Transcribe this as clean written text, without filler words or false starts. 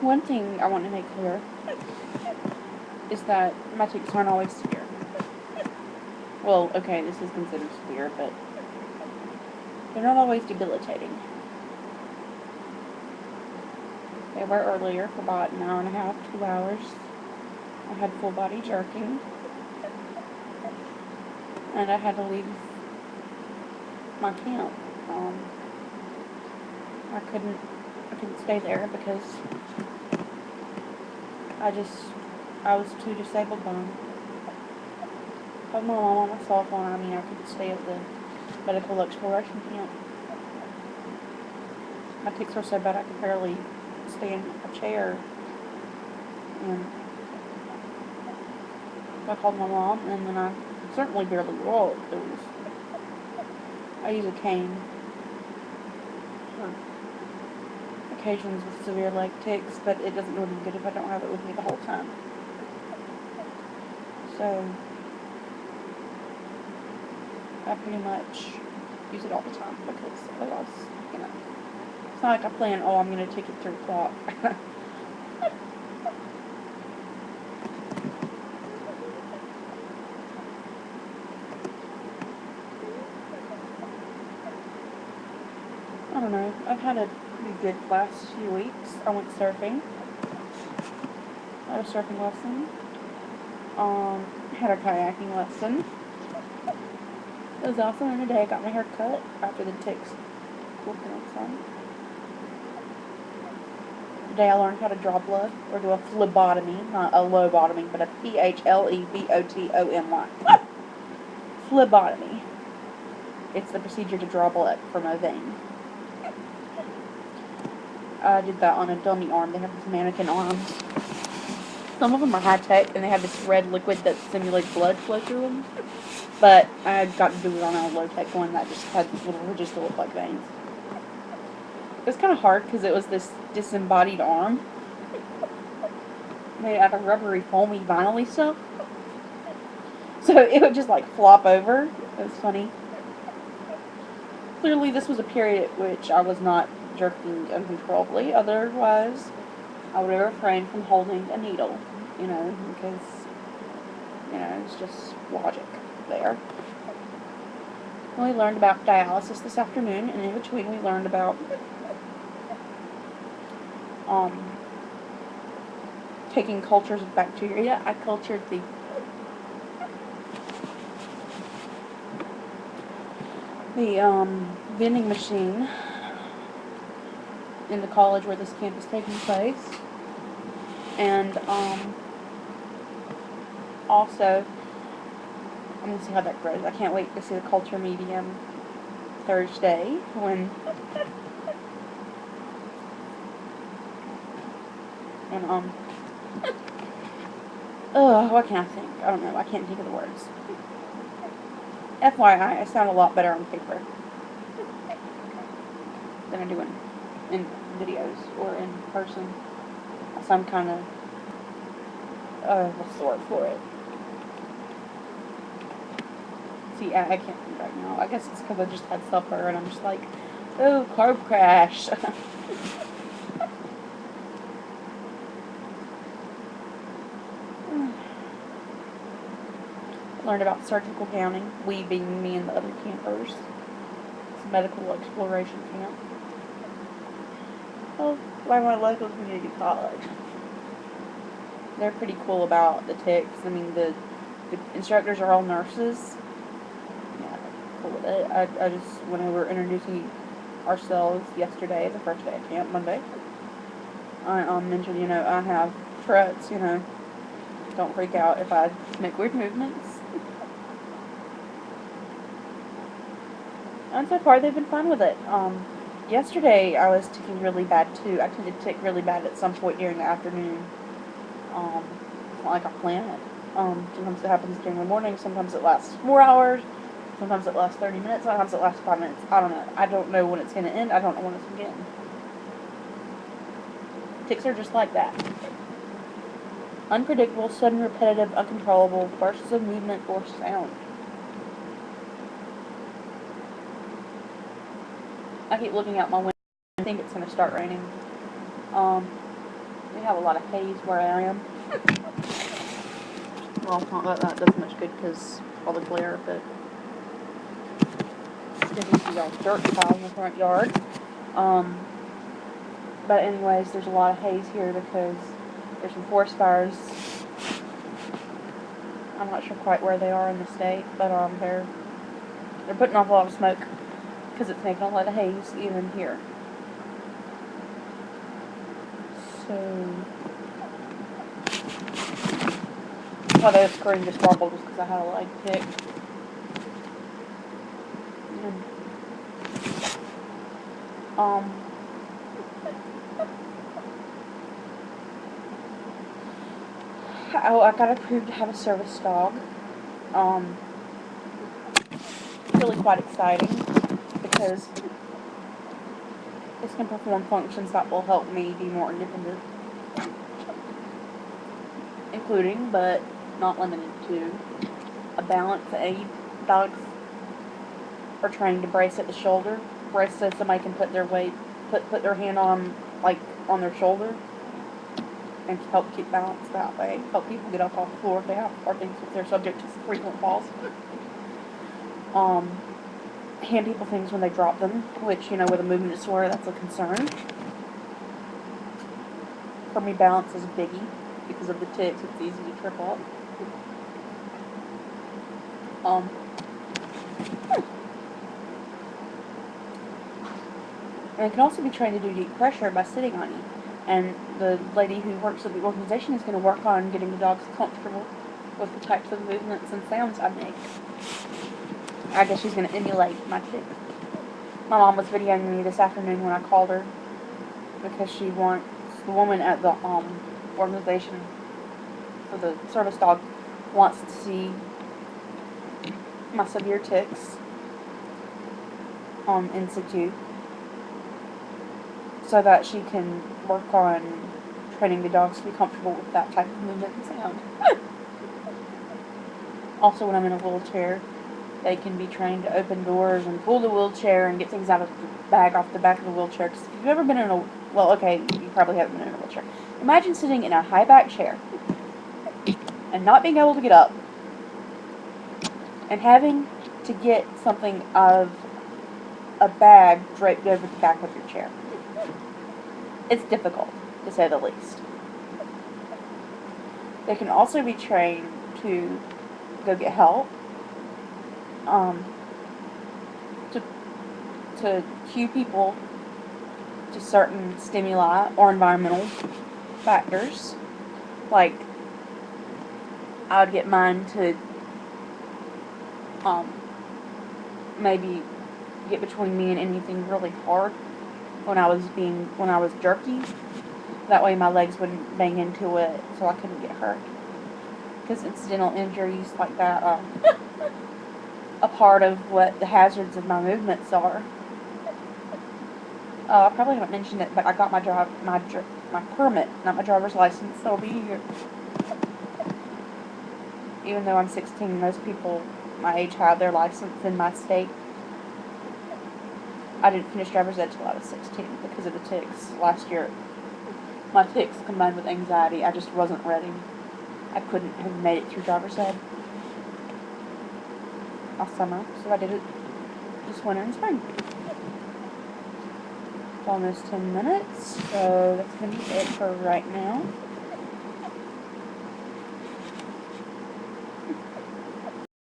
One thing I want to make clear is that my ticks aren't always severe. Well, okay, this is considered severe, but they're not always debilitating. They were earlier for about an hour and a half, 2 hours. I had full body jerking, and I had to leave my camp. I couldn't stay there because I was too disabled by them. I told my mom on my cell phone, I couldn't stay at the medical exploration camp. My tics were so bad I could barely stay in a chair. And I called my mom, and then I certainly barely walked. I use a cane for occasions with severe leg tics, but it doesn't do any good if I don't have it with me the whole time. So I pretty much use it all the time because otherwise, it's not like I plan, I'm going to take it 3 o'clock. I don't know. I've had a pretty good last few weeks. I went surfing. I had a surfing lesson. Had a kayaking lesson. It was awesome. And today I got my hair cut after the tics working on some. Today I learned how to draw blood, or do a phlebotomy, not a lobotomy, but a phlebotomy. Phlebotomy. It's the procedure to draw blood from a vein. I did that on a dummy arm. They have these mannequin arms. Some of them are high-tech, and they have this red liquid that simulates blood flow through them. But I got to do it on a low-tech one that just had little ridges to look like veins. It was kind of hard because it was this disembodied arm made out of rubbery, foamy, vinyl-y stuff. So it would just like flop over. It was funny. Clearly, this was a period at which I was not jerking uncontrollably. Otherwise, I would have refrained from holding a needle, because, it's just logic there. We learned about dialysis this afternoon, and in between we learned about taking cultures of bacteria. I cultured the vending machine in the college where this camp is taking place, and also I'm gonna see how that grows. I can't wait to see the culture medium Thursday when what can I think? I don't know. I can't think of the words. FYI, I sound a lot better on paper than I do in videos or in person. Some kind of what's the word for it? See, I can't think right now. I guess it's because I just had supper and I'm just like, oh, carb crash. Learned about surgical gowning, we being me and the other campers. It's a medical exploration camp. Well, by my local community college. They're pretty cool about the tics. The instructors are all nurses. Yeah, cool with it. I just, when we were introducing ourselves yesterday, the first day of camp, Monday, I mentioned, I have Tourette's, don't freak out if I make weird movements. And so far, they've been fine with it. Yesterday, I was ticking really bad, too. I tend to tick really bad at some point during the afternoon. It's not like I plan it. Sometimes it happens during the morning. Sometimes it lasts 4 hours. Sometimes it lasts 30 minutes. Sometimes it lasts 5 minutes. I don't know. I don't know when it's going to end. I don't know when it's going to begin. Tics are just like that. Unpredictable, sudden, repetitive, uncontrollable bursts of movement or sound. I keep looking out my window. I think it's going to start raining. We have a lot of haze where I am. Well, that doesn't much good because all the glare, but you can see all the dirt piles in the front yard. But anyways, there's a lot of haze here because there's some forest fires. I'm not sure quite where they are in the state, but they're putting off a lot of smoke because it's making a lot of haze even here. So, although the screen just wobbled just because I had a leg pick. Oh, I got approved to have a service dog. Really quite exciting because this can perform functions that will help me be more independent, including, but not limited to, a balance aid. Dogs are trained to brace at the shoulder. Brace so somebody can put their weight, put their hand on, like, on their shoulder and help keep balance that way. Help people get up off the floor if they have, or things if they're subject to frequent falls. Hand people things when they drop them, which, you know, with a movement disorder, that's a concern. For me, balance is a biggie because of the ticks. It's easy to trip up. And it can also be trained to do deep pressure by sitting on you. And the lady who works at the organization is going to work on getting the dogs comfortable with the types of movements and sounds I make. I guess she's going to emulate my tick. My mom was videoing me this afternoon when I called her because she wants, the woman at the organization for the service dog wants to see my severe ticks in situ, so that she can work on training the dogs to be comfortable with that type of movement and sound. Also, when I'm in a wheelchair, they can be trained to open doors and pull the wheelchair and get things out of the bag off the back of the wheelchair. Because if you've ever been in a, well, okay, you probably haven't been in a wheelchair. Imagine sitting in a high back chair and not being able to get up and having to get something out of a bag draped over the back of your chair. It's difficult, to say the least. They can also be trained to go get help, to cue people to certain stimuli or environmental factors. Like, I would get mine to maybe get between me and anything really hard when I was jerky. That way my legs wouldn't bang into it, so I couldn't get hurt. Because incidental injuries like that are a part of what the hazards of my movements are. I probably haven't mentioned it, but I got my permit, not my driver's license, so I'll be here. Even though I'm 16, most people my age have their license in my state. I didn't finish driver's ed until I was 16 because of the ticks. Last year, my ticks combined with anxiety, I just wasn't ready. I couldn't have made it through driver's ed last summer, so I did it this winter and spring. It's almost 10 minutes, so that's going to be it for right now.